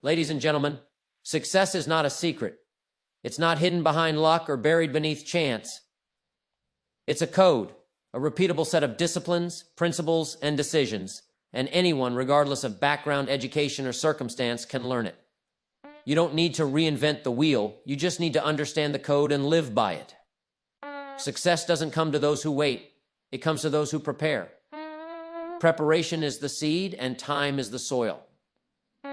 Ladies and gentlemen, success is not a secret. It's not hidden behind luck or buried beneath chance. It's a code, a repeatable set of disciplines, principles, and decisions, and anyone, regardless of background, education, or circumstance, can learn it. You don't need to reinvent the wheel. You just need to understand the code and live by it. Success doesn't come to those who wait. It comes to those who prepare. Preparation is the seed and time is the soil.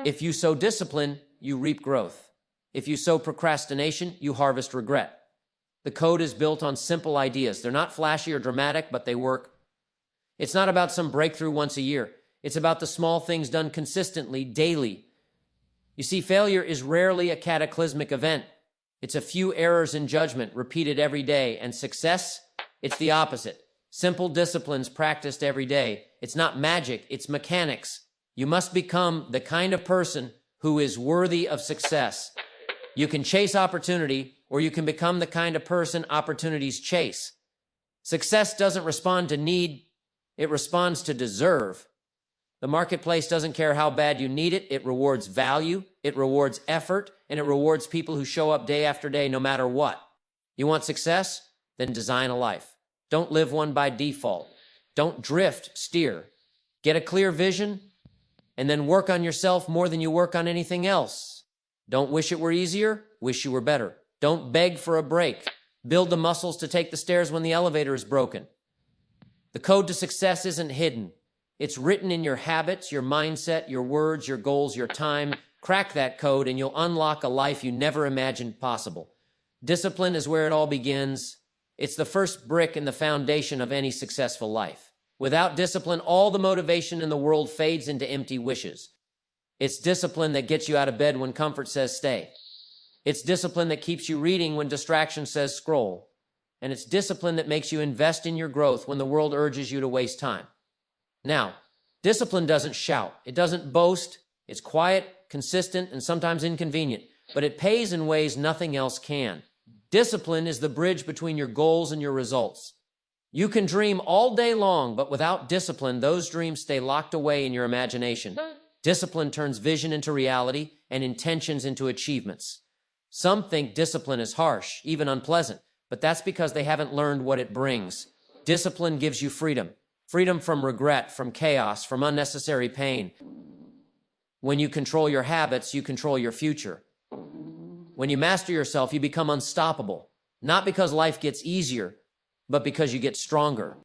If you sow discipline, you reap growth. If you sow procrastination, you harvest regret. The code is built on simple ideas. They're not flashy or dramatic, but they work. It's not about some breakthrough once a year. It's about the small things done consistently, daily. You see, failure is rarely a cataclysmic event. It's a few errors in judgment repeated every day, and success, it's the opposite. Simple disciplines practiced every day. It's not magic, it's mechanics. You must become the kind of person who is worthy of success. You can chase opportunity, or you can become the kind of person opportunities chase. Success doesn't respond to need, it responds to deserve. The marketplace doesn't care how bad you need it. It rewards value, it rewards effort, and it rewards people who show up day after day no matter what. You want success? Then design a life. Don't live one by default. Don't drift, steer. Get a clear vision, and then work on yourself more than you work on anything else. Don't wish it were easier, wish you were better. Don't beg for a break. Build the muscles to take the stairs when the elevator is broken. The code to success isn't hidden. It's written in your habits, your mindset, your words, your goals, your time. Crack that code and you'll unlock a life you never imagined possible. Discipline is where it all begins. It's the first brick in the foundation of any successful life. Without discipline, all the motivation in the world fades into empty wishes. It's discipline that gets you out of bed when comfort says stay. It's discipline that keeps you reading when distraction says scroll. And it's discipline that makes you invest in your growth when the world urges you to waste time. Now, discipline doesn't shout. It doesn't boast. It's quiet, consistent, and sometimes inconvenient. But it pays in ways nothing else can. Discipline is the bridge between your goals and your results. You can dream all day long, but without discipline, those dreams stay locked away in your imagination. Discipline turns vision into reality and intentions into achievements. Some think discipline is harsh, even unpleasant, but that's because they haven't learned what it brings. Discipline gives you freedom. Freedom from regret, from chaos, from unnecessary pain. When you control your habits, you control your future. When you master yourself, you become unstoppable. Not because life gets easier, but because you get stronger.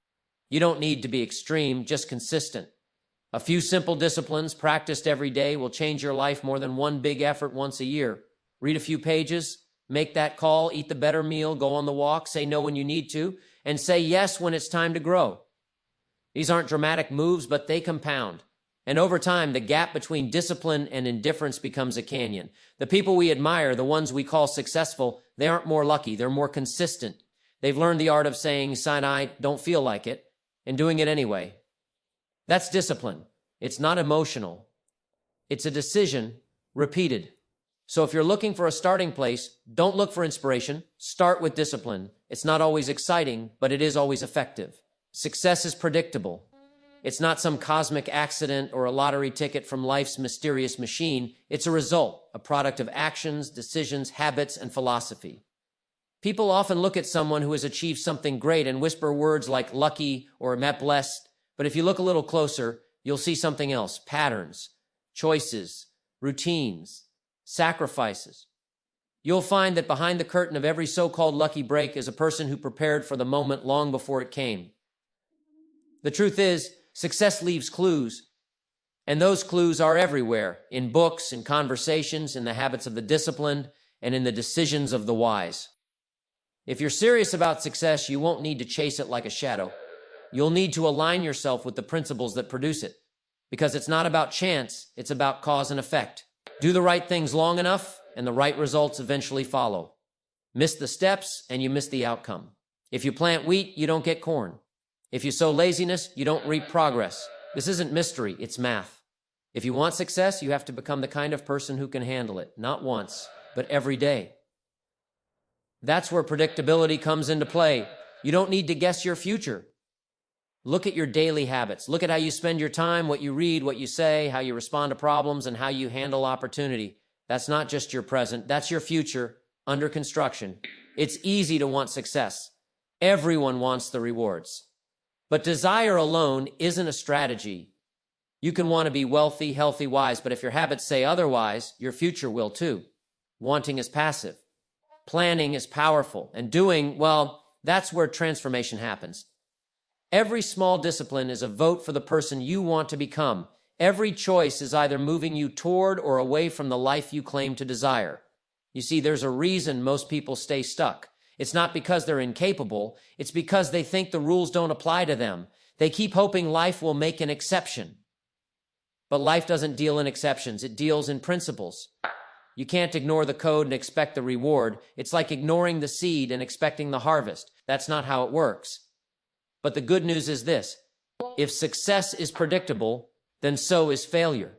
You don't need to be extreme, just consistent. A few simple disciplines practiced every day will change your life more than one big effort once a year. Read a few pages, make that call, eat the better meal, go on the walk, say no when you need to, and say yes when it's time to grow. These aren't dramatic moves, but they compound. And over time, the gap between discipline and indifference becomes a canyon. The people we admire, the ones we call successful, they aren't more lucky, they're more consistent. They've learned the art of saying, "I don't feel like it," and doing it anyway. That's discipline. It's not emotional. It's a decision repeated. So if you're looking for a starting place, don't look for inspiration. Start with discipline. It's not always exciting, but it is always effective. Success is predictable. It's not some cosmic accident or a lottery ticket from life's mysterious machine. It's a result, a product of actions, decisions, habits, and philosophy. People often look at someone who has achieved something great and whisper words like lucky or blessed. But if you look a little closer, you'll see something else: patterns, choices, routines, sacrifices. You'll find that behind the curtain of every so-called lucky break is a person who prepared for the moment long before it came. The truth is, success leaves clues, and those clues are everywhere, in books, in conversations, in the habits of the disciplined, and in the decisions of the wise. If you're serious about success, you won't need to chase it like a shadow. You'll need to align yourself with the principles that produce it, because it's not about chance, it's about cause and effect. Do the right things long enough, and the right results eventually follow. Miss the steps, and you miss the outcome. If you plant wheat, you don't get corn. If you sow laziness, you don't reap progress. This isn't mystery, it's math. If you want success, you have to become the kind of person who can handle it, not once, but every day. That's where predictability comes into play. You don't need to guess your future. Look at your daily habits. Look at how you spend your time, what you read, what you say, how you respond to problems, and how you handle opportunity. That's not just your present, that's your future under construction. It's easy to want success. Everyone wants the rewards. But desire alone isn't a strategy. You can want to be wealthy, healthy, wise, but if your habits say otherwise, your future will too. Wanting is passive. Planning is powerful. And doing, well, that's where transformation happens. Every small discipline is a vote for the person you want to become. Every choice is either moving you toward or away from the life you claim to desire. You see, there's a reason most people stay stuck. It's not because they're incapable. It's because they think the rules don't apply to them. They keep hoping life will make an exception. But life doesn't deal in exceptions. It deals in principles. You can't ignore the code and expect the reward. It's like ignoring the seed and expecting the harvest. That's not how it works. But the good news is this. If success is predictable, then so is failure.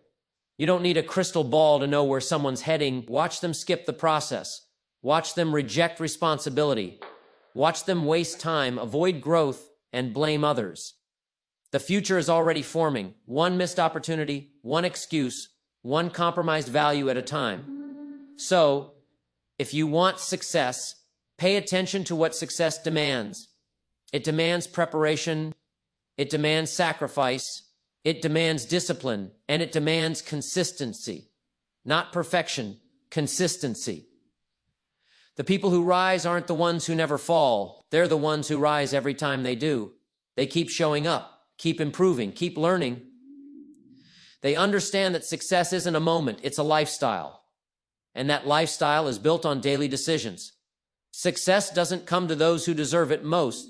You don't need a crystal ball to know where someone's heading. Watch them skip the process. Watch them reject responsibility. Watch them waste time, avoid growth, and blame others. The future is already forming. One missed opportunity, one excuse, one compromised value at a time. So, if you want success, pay attention to what success demands. It demands preparation, it demands sacrifice, it demands discipline, and it demands consistency. Not perfection, consistency. The people who rise aren't the ones who never fall. They're the ones who rise every time they do. They keep showing up, keep improving, keep learning. They understand that success isn't a moment, it's a lifestyle. And that lifestyle is built on daily decisions. Success doesn't come to those who deserve it most.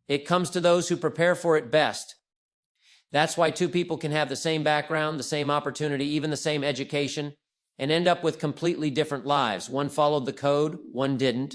It comes to those who prepare for it best. That's why two people can have the same background, the same opportunity, even the same education, and end up with completely different lives. One followed the code, one didn't.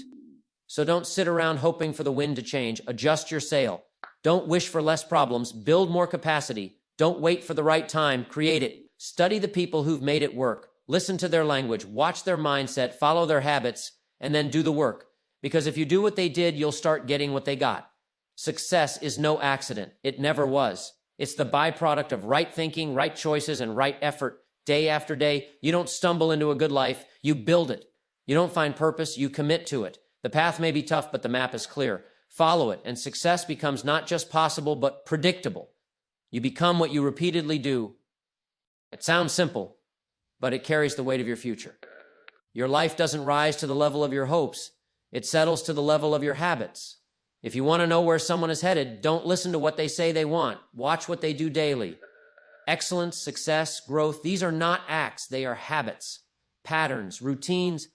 So don't sit around hoping for the wind to change. Adjust your sail. Don't wish for less problems. Build more capacity. Don't wait for the right time. Create it. Study the people who've made it work. Listen to their language. Watch their mindset. Follow their habits. And then do the work. Because if you do what they did, you'll start getting what they got. Success is no accident. It never was. It's the byproduct of right thinking, right choices, and right effort day after day. You don't stumble into a good life. You build it. You don't find purpose. You commit to it. The path may be tough, but the map is clear. Follow it, and success becomes not just possible, but predictable. You become what you repeatedly do. It sounds simple, but it carries the weight of your future. Your life doesn't rise to the level of your hopes. It settles to the level of your habits. If you want to know where someone is headed, don't listen to what they say they want. Watch what they do daily. Excellence, success, growth, these are not acts. They are habits, patterns, routines.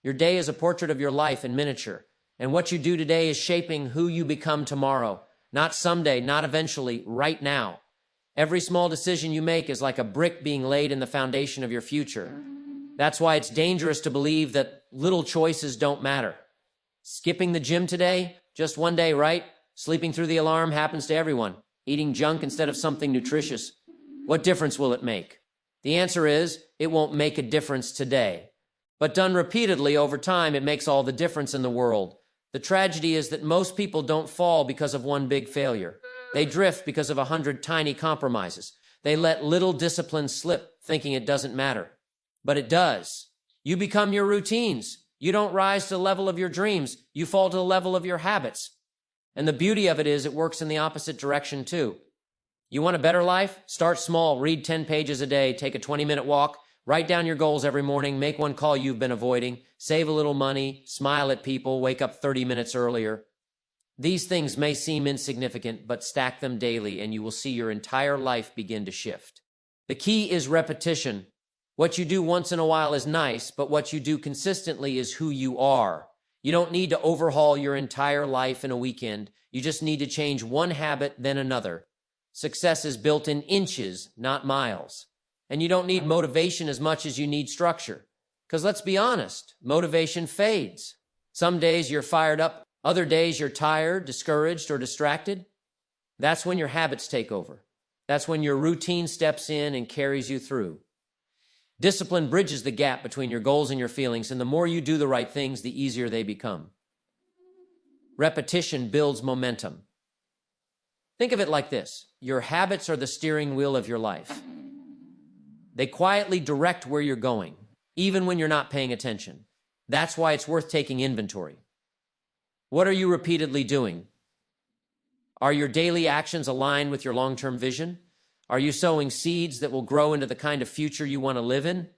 Your day is a portrait of your life in miniature. And what you do today is shaping who you become tomorrow. Not someday, not eventually, right now. Every small decision you make is like a brick being laid in the foundation of your future. That's why it's dangerous to believe that little choices don't matter. Skipping the gym today, just one day, right? Sleeping through the alarm happens to everyone. Eating junk instead of something nutritious. What difference will it make? The answer is, it won't make a difference today. But done repeatedly over time, it makes all the difference in the world. The tragedy is that most people don't fall because of one big failure. They drift because of 100 tiny compromises. They let little discipline slip, thinking it doesn't matter. But it does. You become your routines. You don't rise to the level of your dreams. You fall to the level of your habits. And the beauty of it is it works in the opposite direction too. You want a better life? Start small. Read 10 pages a day. Take a 20-minute walk. Write down your goals every morning. Make one call you've been avoiding. Save a little money. Smile at people. Wake up 30 minutes earlier. These things may seem insignificant, but stack them daily and you will see your entire life begin to shift. The key is repetition. What you do once in a while is nice, but what you do consistently is who you are. You don't need to overhaul your entire life in a weekend. You just need to change one habit, then another. Success is built in inches, not miles. And you don't need motivation as much as you need structure. Because let's be honest, motivation fades. Some days you're fired up, other days you're tired, discouraged, or distracted. That's when your habits take over. That's when your routine steps in and carries you through. Discipline bridges the gap between your goals and your feelings, and the more you do the right things, the easier they become. Repetition builds momentum. Think of it like this. Your habits are the steering wheel of your life. They quietly direct where you're going, even when you're not paying attention. That's why it's worth taking inventory. What are you repeatedly doing? Are your daily actions aligned with your long-term vision? Are you sowing seeds that will grow into the kind of future you want to live in?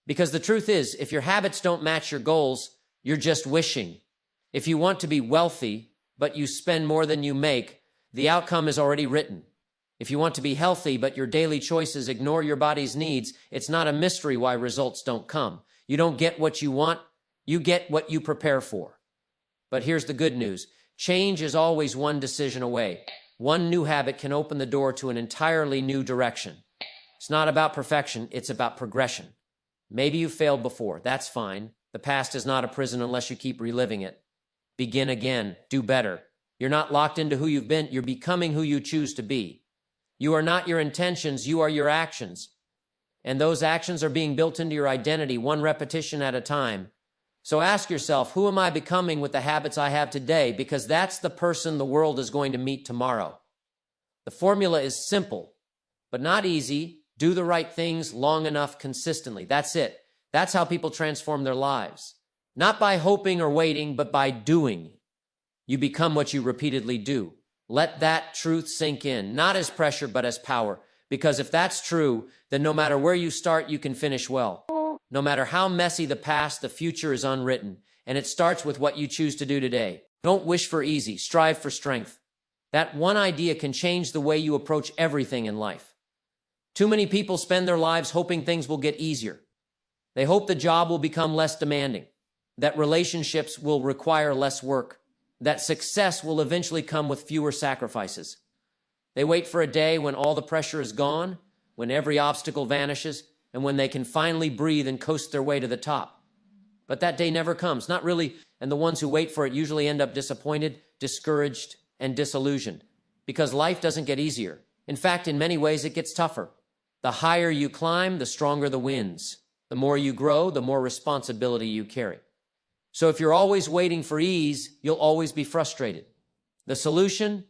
Because the truth is, if your habits don't match your goals, you're just wishing. If you want to be wealthy, but you spend more than you make, the outcome is already written. If you want to be healthy, but your daily choices ignore your body's needs, it's not a mystery why results don't come. You don't get what you want, you get what you prepare for. But here's the good news. Change is always one decision away. One new habit can open the door to an entirely new direction. It's not about perfection, it's about progression. Maybe you failed before. That's fine. The past is not a prison unless you keep reliving it. Begin again. Do better. You're not locked into who you've been. You're becoming who you choose to be. You are not your intentions. You are your actions. And those actions are being built into your identity, one repetition at a time. So ask yourself, who am I becoming with the habits I have today? Because that's the person the world is going to meet tomorrow. The formula is simple, but not easy. Do the right things long enough consistently. That's it. That's how people transform their lives. Not by hoping or waiting, but by doing. You become what you repeatedly do. Let that truth sink in, not as pressure, but as power. Because if that's true, then no matter where you start, you can finish well. No matter how messy the past, the future is unwritten. And it starts with what you choose to do today. Don't wish for easy, strive for strength. That one idea can change the way you approach everything in life. Too many people spend their lives hoping things will get easier. They hope the job will become less demanding, that relationships will require less work, that success will eventually come with fewer sacrifices. They wait for a day when all the pressure is gone, when every obstacle vanishes, and when they can finally breathe and coast their way to the top. But that day never comes, not really, and the ones who wait for it usually end up disappointed, discouraged, and disillusioned, because life doesn't get easier. In fact, in many ways, it gets tougher. The higher you climb, the stronger the winds. The more you grow, the more responsibility you carry. So if you're always waiting for ease, you'll always be frustrated. The solution?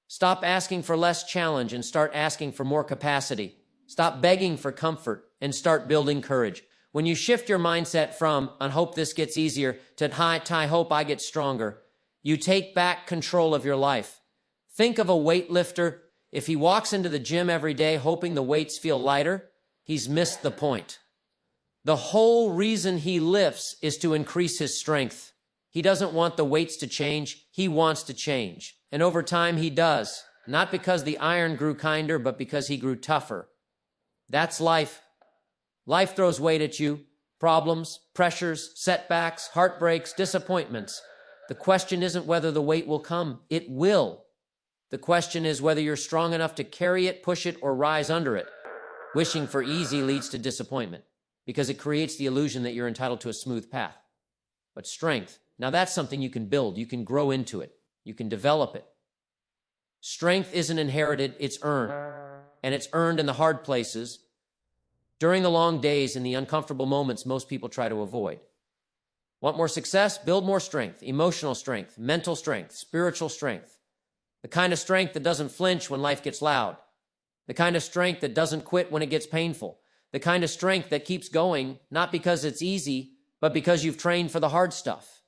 Stop asking for less challenge and start asking for more capacity. Stop begging for comfort and start building courage. When you shift your mindset from, I hope this gets easier, to, I hope I get stronger, you take back control of your life. Think of a weightlifter. If he walks into the gym every day hoping the weights feel lighter, he's missed the point. The whole reason he lifts is to increase his strength. He doesn't want the weights to change. He wants to change. And over time he does. Not because the iron grew kinder, but because he grew tougher. That's life. Life throws weight at you. Problems, pressures, setbacks, heartbreaks, disappointments. The question isn't whether the weight will come. It will. The question is whether you're strong enough to carry it, push it, or rise under it. Wishing for easy leads to disappointment, because it creates the illusion that you're entitled to a smooth path. But strength, now that's something you can build. You can grow into it. You can develop it. Strength isn't inherited, it's earned. And it's earned in the hard places, during the long days and the uncomfortable moments most people try to avoid. Want more success? Build more strength, emotional strength, mental strength, spiritual strength. The kind of strength that doesn't flinch when life gets loud. The kind of strength that doesn't quit when it gets painful. The kind of strength that keeps going, not because it's easy, but because you've trained for the hard stuff.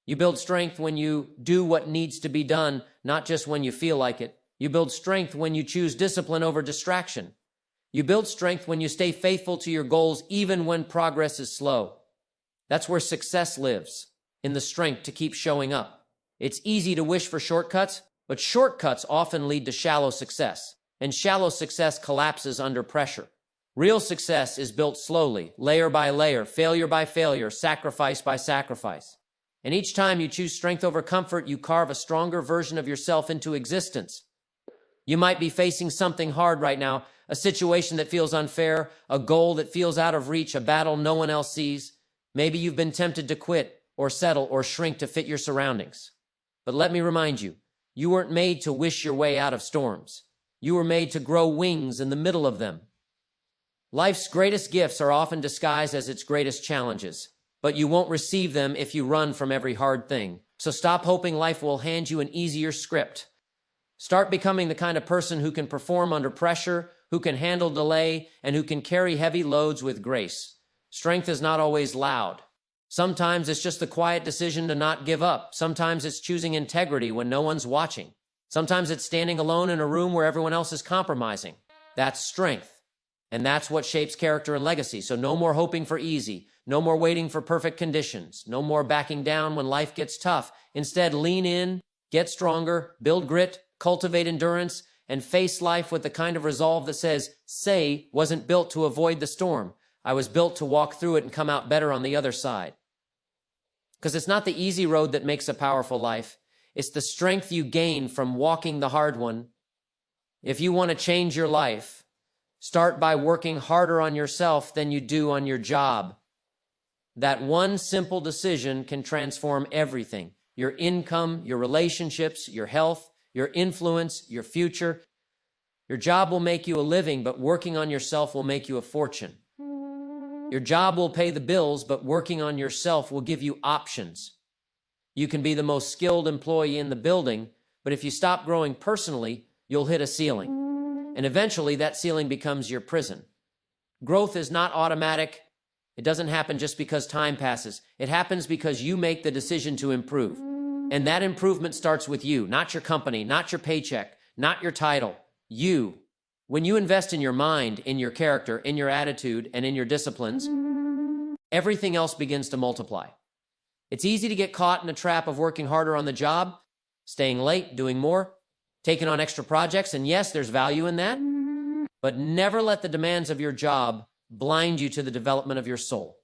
You build strength when you do what needs to be done, not just when you feel like it. You build strength when you choose discipline over distraction. You build strength when you stay faithful to your goals even when progress is slow. That's where success lives, in the strength to keep showing up. It's easy to wish for shortcuts, but shortcuts often lead to shallow success, and shallow success collapses under pressure. Real success is built slowly, layer by layer, failure by failure, sacrifice by sacrifice. And each time you choose strength over comfort, you carve a stronger version of yourself into existence. You might be facing something hard right now, a situation that feels unfair, a goal that feels out of reach, a battle no one else sees. Maybe you've been tempted to quit or settle or shrink to fit your surroundings. But let me remind you, you weren't made to wish your way out of storms. You were made to grow wings in the middle of them. Life's greatest gifts are often disguised as its greatest challenges, but you won't receive them if you run from every hard thing. So stop hoping life will hand you an easier script. Start becoming the kind of person who can perform under pressure, who can handle delay, and who can carry heavy loads with grace. Strength is not always loud. Sometimes it's just the quiet decision to not give up. Sometimes it's choosing integrity when no one's watching. Sometimes it's standing alone in a room where everyone else is compromising. That's strength. And that's what shapes character and legacy. So no more hoping for easy. No more waiting for perfect conditions. No more backing down when life gets tough. Instead, lean in, get stronger, build grit, cultivate endurance, and face life with the kind of resolve that says, "Say wasn't built to avoid the storm. I was built to walk through it and come out better on the other side." Because it's not the easy road that makes a powerful life. It's the strength you gain from walking the hard one. If you want to change your life, start by working harder on yourself than you do on your job. That one simple decision can transform everything. Your income, your relationships, your health, your influence, your future. Your job will make you a living, but working on yourself will make you a fortune. Your job will pay the bills, but working on yourself will give you options. You can be the most skilled employee in the building, but if you stop growing personally, you'll hit a ceiling. And eventually that ceiling becomes your prison. Growth is not automatic. It doesn't happen just because time passes. It happens because you make the decision to improve. And that improvement starts with you, not your company, not your paycheck, not your title. You. When you invest in your mind, in your character, in your attitude, and in your disciplines, everything else begins to multiply. It's easy to get caught in a trap of working harder on the job, staying late, doing more, taking on extra projects, and yes, there's value in that, but never let the demands of your job blind you to the development of your soul.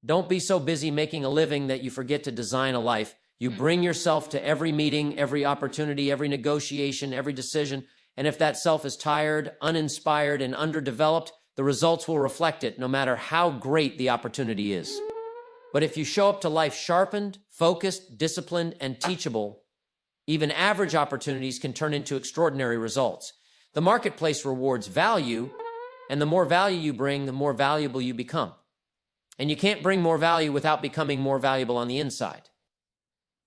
Don't be so busy making a living that you forget to design a life. You bring yourself to every meeting, every opportunity, every negotiation, every decision. And if that self is tired, uninspired, and underdeveloped, the results will reflect it, no matter how great the opportunity is. But if you show up to life sharpened, focused, disciplined, and teachable, even average opportunities can turn into extraordinary results. The marketplace rewards value, and the more value you bring, the more valuable you become. And you can't bring more value without becoming more valuable on the inside.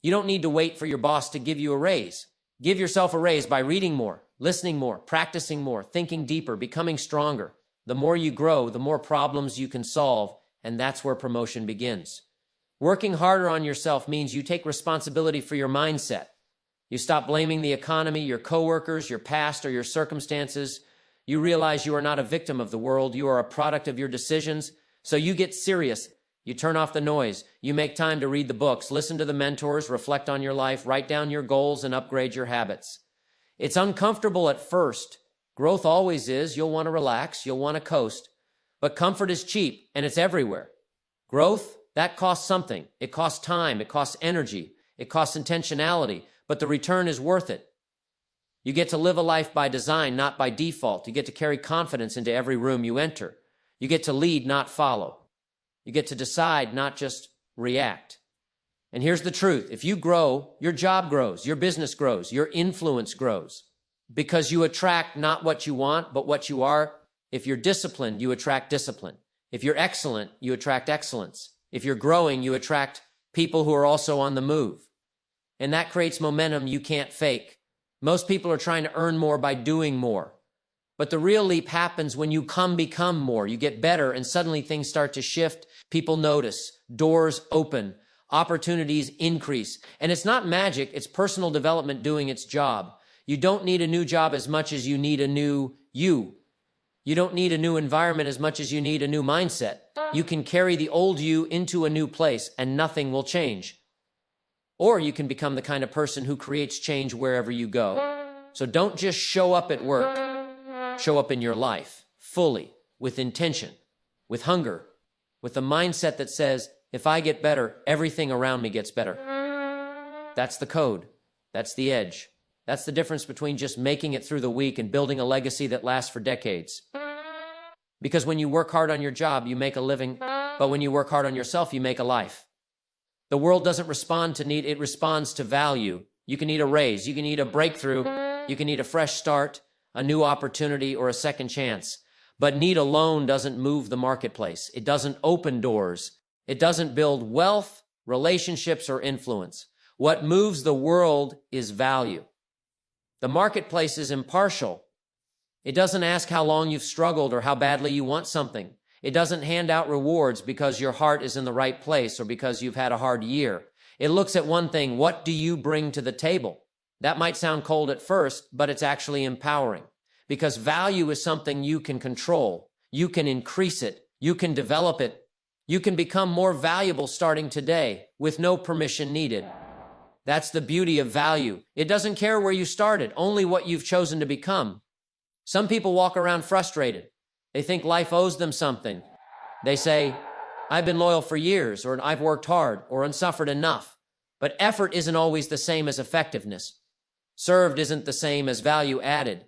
You don't need to wait for your boss to give you a raise. Give yourself a raise by reading more, listening more, practicing more, thinking deeper, becoming stronger. The more you grow, the more problems you can solve, and that's where promotion begins. Working harder on yourself means you take responsibility for your mindset. You stop blaming the economy, your coworkers, your past, or your circumstances. You realize you are not a victim of the world. You are a product of your decisions. So you get serious. You turn off the noise. You make time to read the books, listen to the mentors, reflect on your life, write down your goals, and upgrade your habits. It's uncomfortable at first. Growth always is. You'll want to relax. You'll want to coast. But comfort is cheap, and it's everywhere. Growth, that costs something. It costs time. It costs energy. It costs intentionality. But the return is worth it. You get to live a life by design, not by default. You get to carry confidence into every room you enter. You get to lead, not follow. You get to decide, not just react. And here's the truth. If you grow, your job grows, your business grows, your influence grows. Because you attract not what you want, but what you are. If you're disciplined, you attract discipline. If you're excellent, you attract excellence. If you're growing, you attract people who are also on the move. And that creates momentum you can't fake. Most people are trying to earn more by doing more. But the real leap happens when you become more. You get better, and suddenly things start to shift. People notice. Doors open. Opportunities increase. And it's not magic. It's personal development doing its job. You don't need a new job as much as you need a new you. You don't need a new environment as much as you need a new mindset. You can carry the old you into a new place, and nothing will change. Or you can become the kind of person who creates change wherever you go. So don't just show up at work. Show up in your life, fully, with intention, with hunger, with a mindset that says, if I get better, everything around me gets better. That's the code. That's the edge. That's the difference between just making it through the week and building a legacy that lasts for decades. Because when you work hard on your job, you make a living, but when you work hard on yourself, you make a life. The world doesn't respond to need, it responds to value. You can need a raise, you can need a breakthrough, you can need a fresh start, a new opportunity, or a second chance. But need alone doesn't move the marketplace. It doesn't open doors. It doesn't build wealth, relationships, or influence. What moves the world is value. The marketplace is impartial. It doesn't ask how long you've struggled or how badly you want something. It doesn't hand out rewards because your heart is in the right place or because you've had a hard year. It looks at one thing: what do you bring to the table? That might sound cold at first, but it's actually empowering, because value is something you can control. You can increase it. You can develop it. You can become more valuable starting today with no permission needed. That's the beauty of value. It doesn't care where you started, only what you've chosen to become. Some people walk around frustrated. They think life owes them something. They say, I've been loyal for years, or I've worked hard, or unsuffered enough. But effort isn't always the same as effectiveness. Served isn't the same as value added.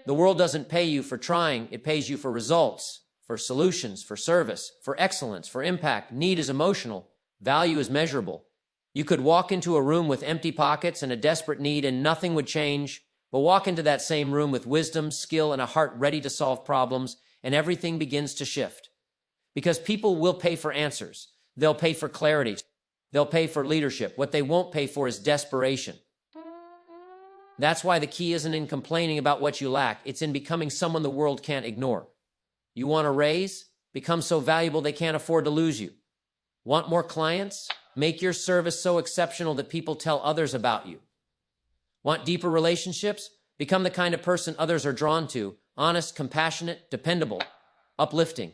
The world doesn't pay you for trying. It pays you for results, for solutions, for service, for excellence, for impact. Need is emotional. Value is measurable. You could walk into a room with empty pockets and a desperate need and nothing would change, but walk into that same room with wisdom, skill, and a heart ready to solve problems, and everything begins to shift. Because people will pay for answers. They'll pay for clarity. They'll pay for leadership. What they won't pay for is desperation. That's why the key isn't in complaining about what you lack. It's in becoming someone the world can't ignore. You want a raise? Become so valuable they can't afford to lose you. Want more clients? Make your service so exceptional that people tell others about you. Want deeper relationships? Become the kind of person others are drawn to. Honest, compassionate, dependable, uplifting.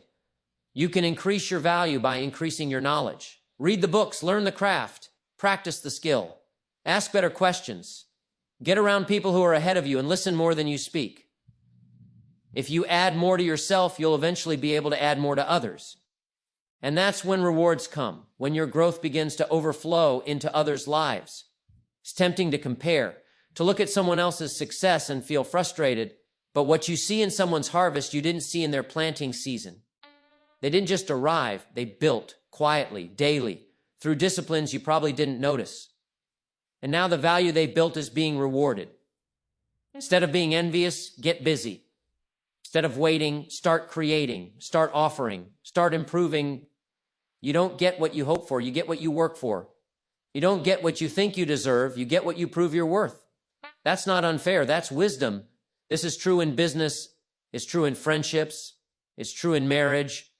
You can increase your value by increasing your knowledge. Read the books, learn the craft, practice the skill. Ask better questions. Get around people who are ahead of you and listen more than you speak. If you add more to yourself, you'll eventually be able to add more to others. And that's when rewards come, when your growth begins to overflow into others' lives. It's tempting to compare, to look at someone else's success and feel frustrated, but what you see in someone's harvest, you didn't see in their planting season. They didn't just arrive, they built quietly, daily, through disciplines you probably didn't notice. And now the value they built is being rewarded. Instead of being envious, get busy. Instead of waiting, start creating, start offering, start improving. You don't get what you hope for, you get what you work for. You don't get what you think you deserve, you get what you prove you're worth. That's not unfair, that's wisdom. This is true in business, it's true in friendships, it's true in marriage.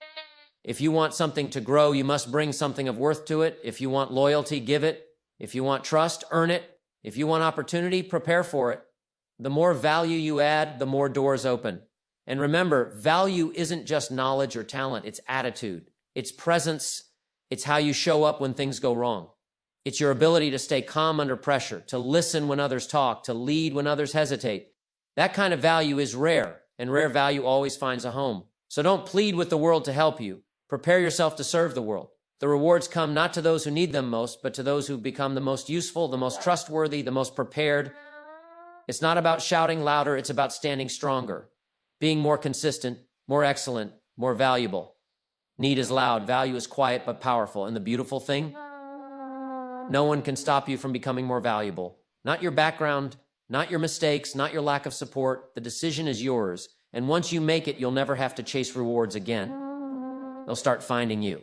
If you want something to grow, you must bring something of worth to it. If you want loyalty, give it. If you want trust, earn it. If you want opportunity, prepare for it. The more value you add, the more doors open. And remember, value isn't just knowledge or talent, it's attitude. It's presence. It's how you show up when things go wrong. It's your ability to stay calm under pressure, to listen when others talk, to lead when others hesitate. That kind of value is rare, and rare value always finds a home. So don't plead with the world to help you. Prepare yourself to serve the world. The rewards come not to those who need them most, but to those who become the most useful, the most trustworthy, the most prepared. It's not about shouting louder, it's about standing stronger, being more consistent, more excellent, more valuable. Need is loud, value is quiet but powerful. And the beautiful thing? No one can stop you from becoming more valuable. Not your background, not your mistakes, not your lack of support. The decision is yours. And once you make it, you'll never have to chase rewards again. They'll start finding you.